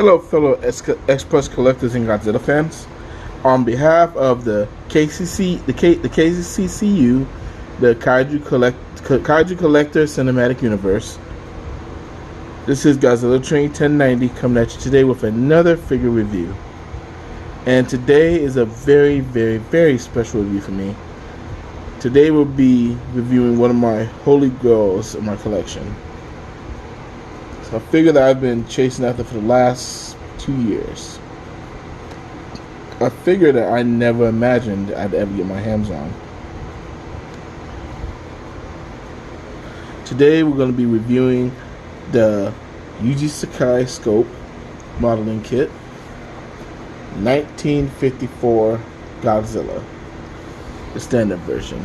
Hello, fellow Express collectors and Godzilla fans. On behalf of the KCCU, the Kaiju Collector Cinematic Universe, this is Godzilla Train 1090 coming at you today with another figure review. And today is a very, very, very special review for me. Today we'll be reviewing one of my holy grails in my collection. A figure that I've been chasing after for the last 2 years. A figure that I never imagined I'd ever get my hands on. Today we're going to be reviewing the Yuji Sakai Scope Modeling Kit 1954 Godzilla, the standard version,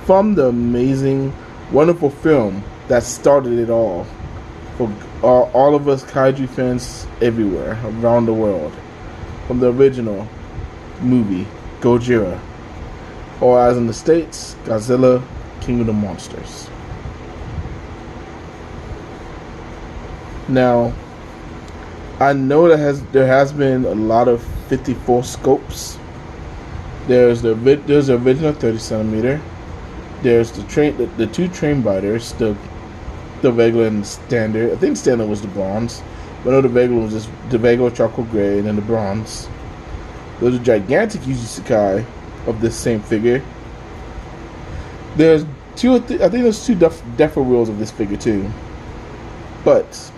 from the amazing, wonderful film that started it all. For all of us kaiju fans everywhere around the world, from the original movie Gojira, or as in the States, Godzilla, King of the Monsters. Now, I know there has been a lot of 54 scopes. There's the original 30 centimeter. There's the two train biters, the regular and standard. I think standard was the bronze, but no, the regular was just the regular charcoal gray and then the bronze. There's a gigantic Yuji Sakai of this same figure. There's two, I think there's two Defa wheels of this figure too. But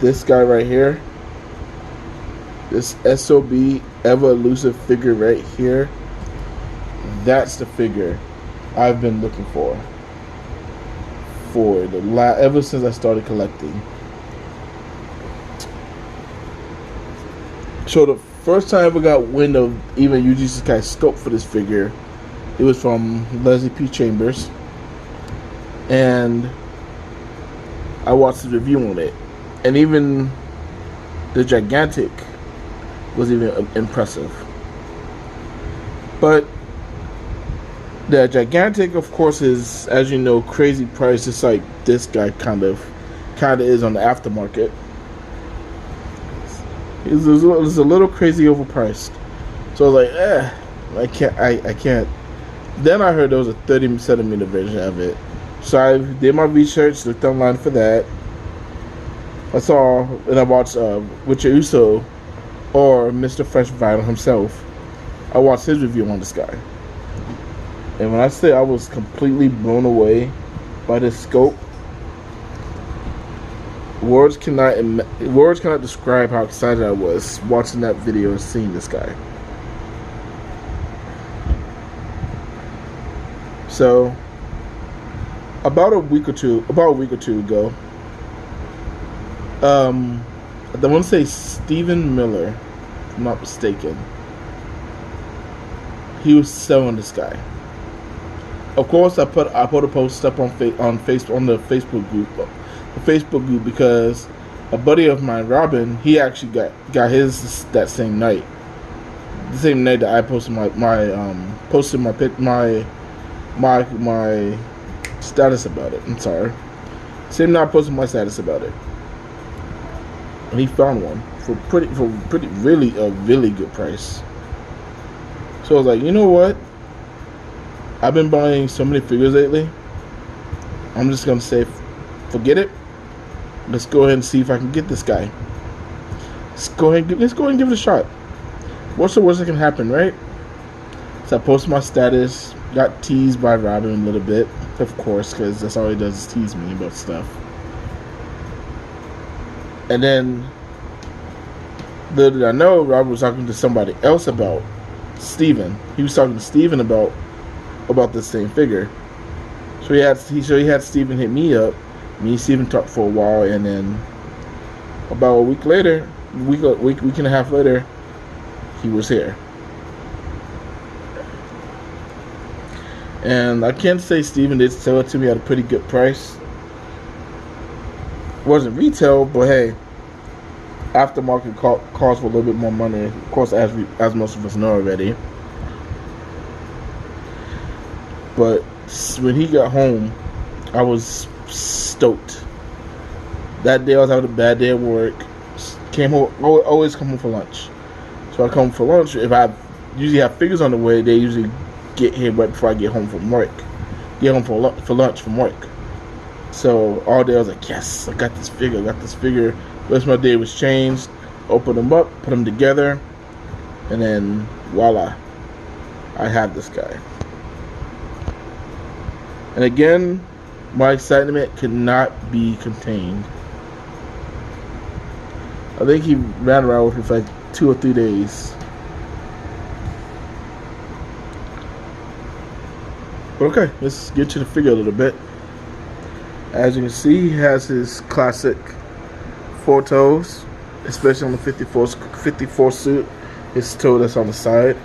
this guy right here, this SOB ever elusive figure right here, that's the figure I've been looking for ever since I started collecting. So the first time I ever got wind of even Yuji Sakai scope for this figure, it was from Leslie P. Chambers, and I watched the review on it, and even the gigantic was even impressive. But the gigantic, of course, is, as you know, crazy price, just like this guy kind of is on the aftermarket. It's a little crazy overpriced. So I was like, I can't. Then I heard there was a 30 centimeter version of it. So I did my research, looked online for that. I watched Richard Uso, or Mr. Fresh Vinyl himself. I watched his review on this guy. And when I say I was completely blown away by this scope, words cannot describe how excited I was watching that video and seeing this guy. So, about a week or two ago, I want to say Stephen Miller, if I'm not mistaken, he was selling this guy. Of course, I put a post up on the Facebook group, because a buddy of mine, Robin, he actually got his that same night, the same night that I posted my status about it. I'm sorry, same night I posted my status about it, and he found one for really a really good price. So I was like, you know what? I've been buying so many figures lately, I'm just going to say, forget it. Let's go ahead and see if I can get this guy. Let's go ahead and give it a shot. What's the worst that can happen, right? So I posted my status, got teased by Robin a little bit, of course, because that's all he does is tease me about stuff. And then, little did I know, Robin was talking to somebody else about Steven. He was talking to Steven about the same figure. So he had Steven hit me up. Me and Steven talked for a while, and then about a week and a half later, he was here. And I can't say Steven did sell it to me at a pretty good price. It wasn't retail, but hey, aftermarket costs for a little bit more money, of course, as most of us know already. But when he got home, I was stoked. That day I was having a bad day at work. came home, always come home for lunch. So I come home for lunch. If I usually have figures on the way, they usually get here right before I get home from work. Get home for lunch from work. So all day I was like, yes, I got this figure. The rest of my day was changed. Open them up, put them together, and then voila, I have this guy. And again, my excitement cannot be contained. I think he ran around with me for like 2 or 3 days. But okay, let's get to the figure a little bit. As you can see, he has his classic 4 toes, especially on the 54 suit. His toe that's on the side,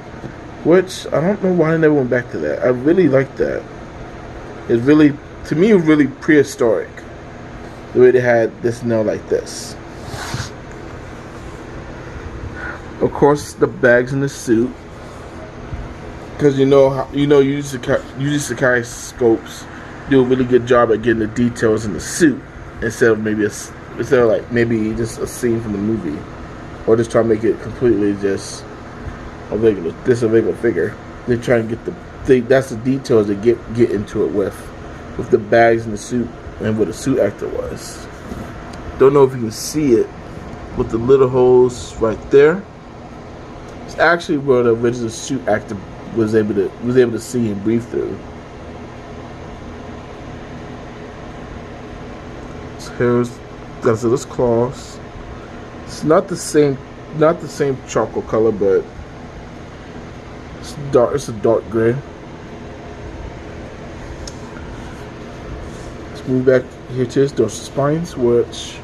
which I don't know why I never went back to that. I really like that. It's really, to me, it was really prehistoric. The way they had this nail like this. Of course, the bags in the suit, because Yuji Sakai scopes do a really good job at getting the details in the suit instead of maybe just a scene from the movie, or just try to make it completely just a regular figure. They try and get that's the details they get into it with the bags in the suit and what the suit actor was. Don't know if you can see it with the little holes right there. It's actually where the original suit actor was able to see and breathe through. So here's Godzilla's claws. It's not the same charcoal color, but it's dark. It's a dark gray. Let's move back here to his dorsal spines, which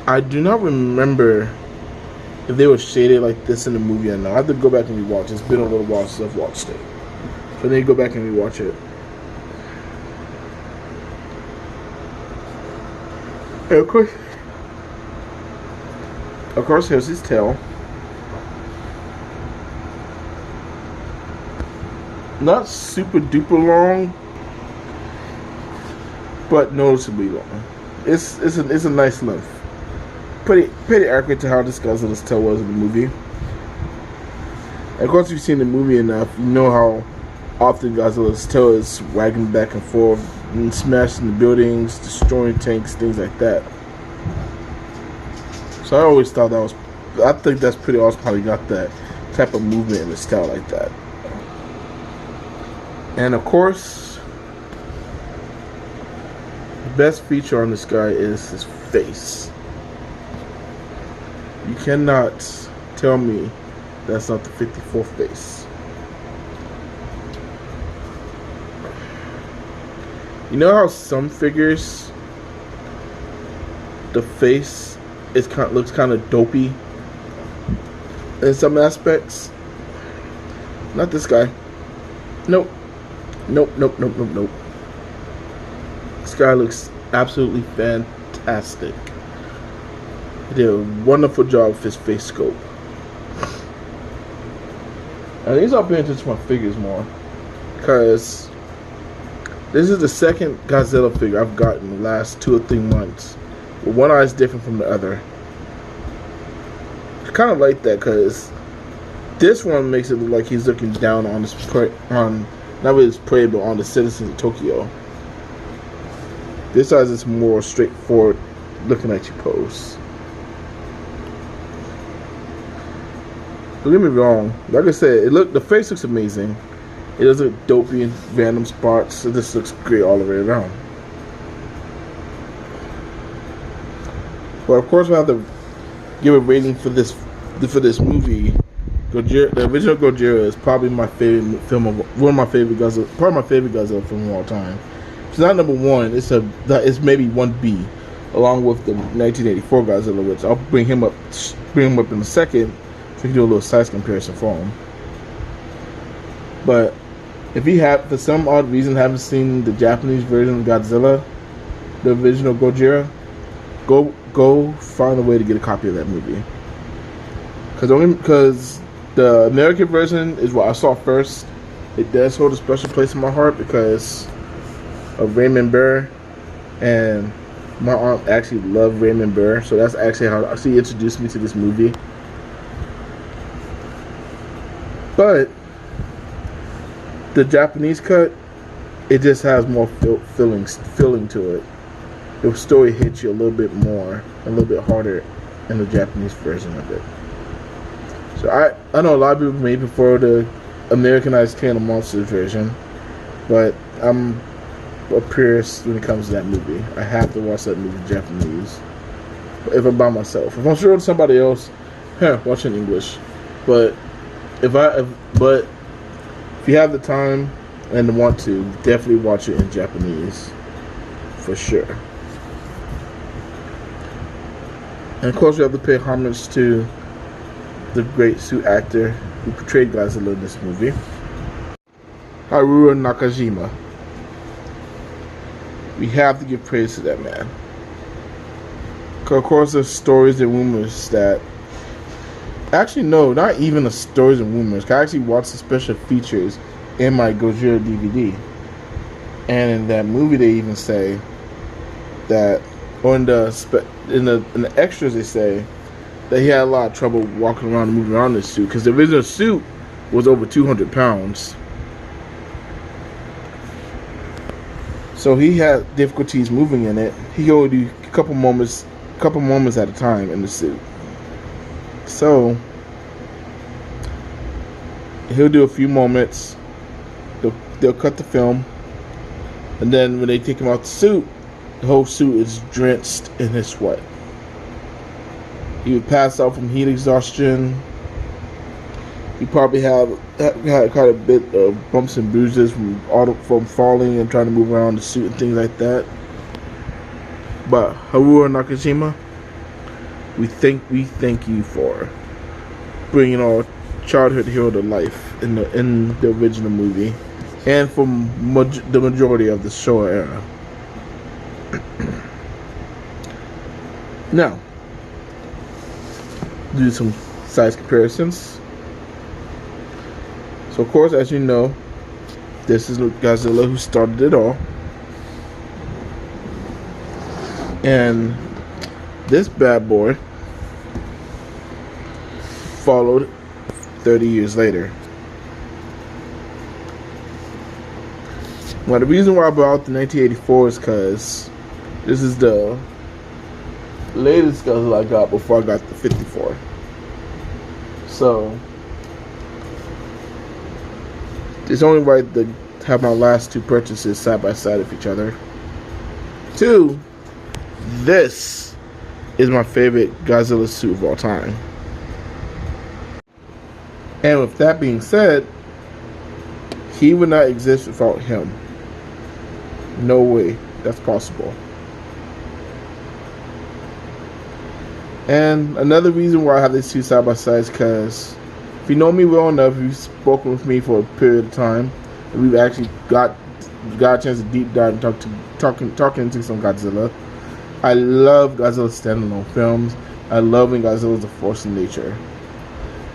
I do not remember if they were shaded like this in the movie or not. I have to go back and rewatch. It's been a little while since I've watched it, so I need to go back and rewatch it. And of course, here's his tail. Not super duper long, but noticeably long. It's a nice length. Pretty accurate to how this Godzilla's tail was in the movie. And of course, if you've seen the movie enough, you know how often Godzilla's tail is wagging back and forth and smashing the buildings, destroying tanks, things like that. So I always thought I think that's pretty awesome how he got that type of movement in the style like that. And of course, the best feature on this guy is his face. You cannot tell me that's not the 54th face. You know how some figures, the face looks kind of dopey in some aspects? Not this guy. Nope. Nope. This guy looks absolutely fantastic. He did a wonderful job with his face scope. I need to start paying attention to my figures more, because this is the second Godzilla figure I've gotten in the last 2 or 3 months. But one eye is different from the other. I kind of like that, because this one makes it look like he's looking down on his prey, not really his prey, but on the citizens of Tokyo. This size is more straightforward, looking at you pose. Don't get me wrong. Like I said, the face looks amazing. It doesn't look dopey in random spots. It just looks great all the way around. But of course, we have to give a rating for this movie. Gojira, the original Gojira, is probably my favorite film probably my favorite Godzilla film of all time. It's not number 1. It's maybe 1B, along with the 1984 Godzilla, which I'll bring him up in a second. So we can do a little size comparison for him. But if you have, for some odd reason, haven't seen the Japanese version of Godzilla, the original Gojira, go find a way to get a copy of that movie. Because the American version is what I saw first. It does hold a special place in my heart because of Raymond Burr and My aunt actually loved Raymond Burr, so that's actually how she introduced me to this movie. But the Japanese cut, it just has more feeling to it. The story hits you a little bit more, a little bit harder in the Japanese version of it. So I know a lot of people may prefer the Americanized King of Monsters version, but I'm a purist when it comes to that movie. I have to watch that movie in Japanese. If I'm by myself, if I'm sure with somebody else, watch in English. But if you have the time and want to, definitely watch it in Japanese, for sure. And of course, we have to pay homage to the great suit actor who portrayed Godzilla in this movie, Haruo Nakajima. We have to give praise to that man. Of course, there's stories and rumors that... Actually, no, not even the stories and rumors. I actually watched the special features in my Godzilla DVD. And in that movie, they even say that... Or in the extras, they say that he had a lot of trouble walking around and moving around in the suit. Because the original suit was over 200 pounds. So he had difficulties moving in it. He could only do a couple moments at a time in the suit. So he'll do a few moments. They'll cut the film, and then when they take him out the suit, the whole suit is drenched in his sweat. He would pass out from heat exhaustion. He probably had quite a bit of bumps and bruises from falling and trying to move around the suit and things like that. But Haruo Nakajima, we thank you for bringing our childhood hero to life in the original movie, and for the majority of the Showa era. Now, do some size comparisons. So of course, as you know, this is Godzilla who started it all. And this bad boy followed 30 years later. Now the reason why I brought out the 1984 is because this is the latest Godzilla I got before I got the 54. So it's only right to have my last two purchases side by side of each other. Two, this is my favorite Godzilla suit of all time. And with that being said, he would not exist without him. No way that's possible. And another reason why I have these two side by sides, because if you know me well enough, you've spoken with me for a period of time, and we've actually got a chance to deep dive and talking into some Godzilla. I love Godzilla standalone films. I love when Godzilla is a force of nature.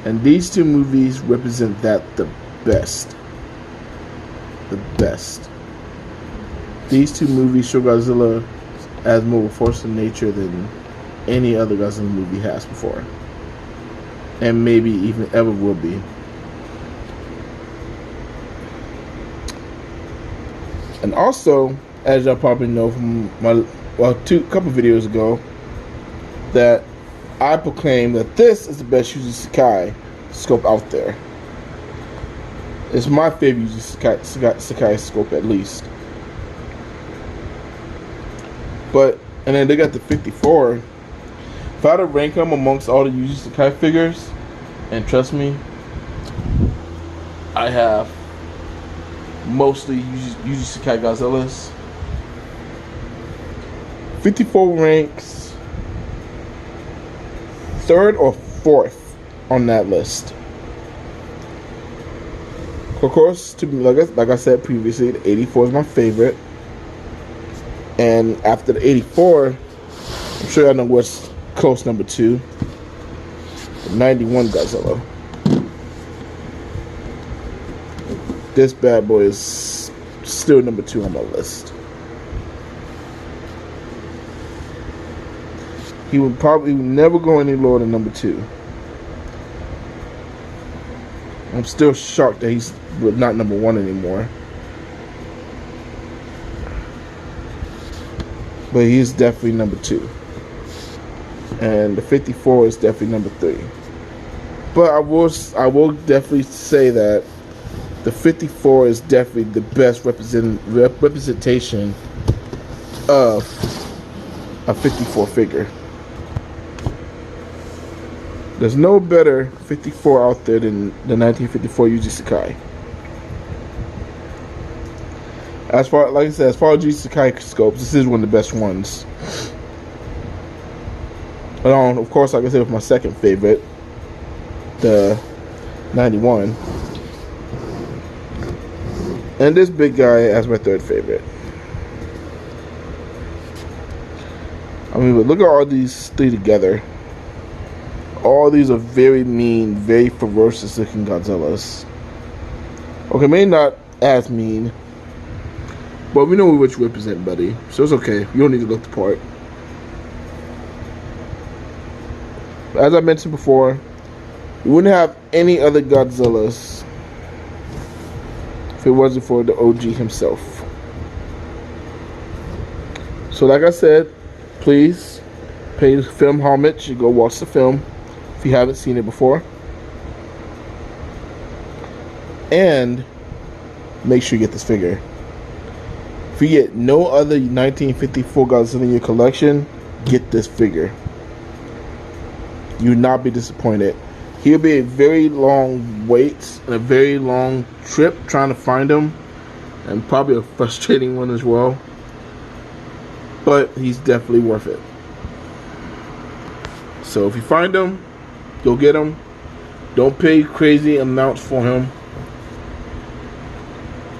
And these two movies represent that the best. The best. These two movies show Godzilla as more of a force of nature than any other Godzilla movie has before. And maybe even ever will be. And also, as y'all probably know from my couple videos ago, that I proclaim that this is the best Yuji Sakai scope out there. It's my favorite Yuji Sakai scope, at least. But, and then they got the 54. If I had to rank them amongst all the Yuji Sakai figures, and trust me, I have mostly Yuji Sakai Godzillas. 54 ranks third or fourth on that list. Of course, to be like I said previously, the 84 is my favorite. And after the 84, I'm sure y'all know what's close number 2. The 91 Godzilla. This bad boy is still number 2 on my list. He would probably never go any lower than number 2. I'm still shocked that he's not number 1 anymore. But he's definitely number 2. And the 54 is definitely number 3. But I will definitely say that the 54 is definitely the best representation of a 54 figure. There's no better 54 out there than the 1954 Yuji Sakai. As far as Yuji Sakai scopes, this is one of the best ones. Along, of course, like I said, with my second favorite, the 91. And this big guy as my third favorite. I mean, but look at all these 3 together. All these are very mean, very ferocious looking Godzillas. Okay, maybe not as mean, but we know which you represent, buddy. So it's okay. You don't need to look the part. As I mentioned before, we wouldn't have any other Godzillas if it wasn't for the OG himself. So like I said, please pay the film homage and go watch the film if you haven't seen it before. And make sure you get this figure. If you get no other 1954 Godzilla in your collection, get this figure. You will not be disappointed. He'll be a very long wait and a very long trip trying to find him, and probably a frustrating one as well. But he's definitely worth it. So if you find him, go get him. Don't pay crazy amounts for him.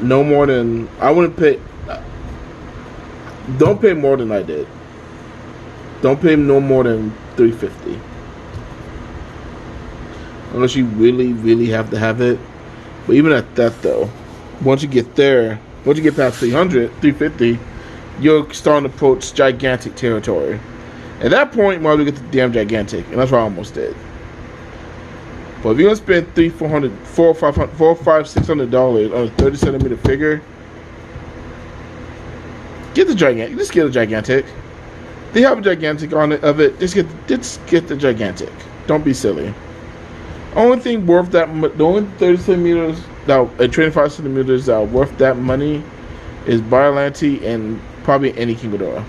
No more than I wouldn't pay. Don't pay more than I did. Don't pay no more than $350. Unless you really, really have to have it. But even at that though, once you get there, once you get past 300, 350, you're starting to approach gigantic territory. At that point, you might as well get the damn gigantic, and that's what I almost did. But if you're gonna spend $400, $600 on a 30 centimeter figure, get the gigantic. Just get a gigantic. They have a gigantic on it of it. Just get the gigantic. Don't be silly. Only thing worth that, the only 30 centimeters and 25 centimeters that are worth that money is Biollante and probably any King Ghidorah.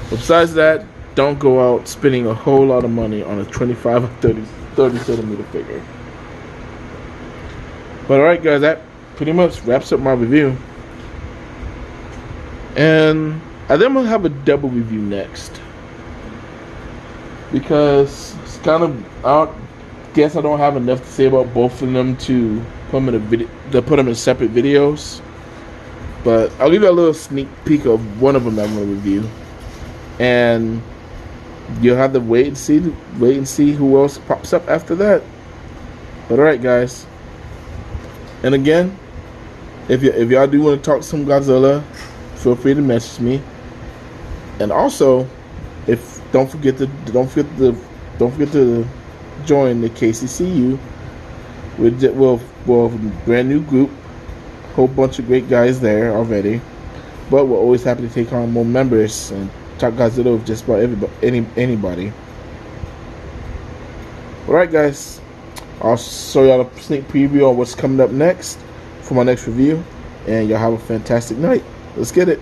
Besides that, don't go out spending a whole lot of money on a 25 or 30 centimeter figure. But alright guys, that pretty much wraps up my review. And I think I'm going to have a double review next. Because it's kind of, I guess I don't have enough to say about both of them to put them in a video, to put them in separate videos. But I'll give you a little sneak peek of one of them I'm going to review. And you'll have to wait and see who else pops up after that. But alright guys. And again, if y'all do want to talk some Godzilla, feel free to message me. And also, don't forget to join the KCCU. We're a brand new group, whole bunch of great guys there already. But we're always happy to take on more members and talk Godzilla with just about anybody. Alright guys, I'll show y'all a sneak preview on what's coming up next for my next review, and y'all have a fantastic night. Let's get it.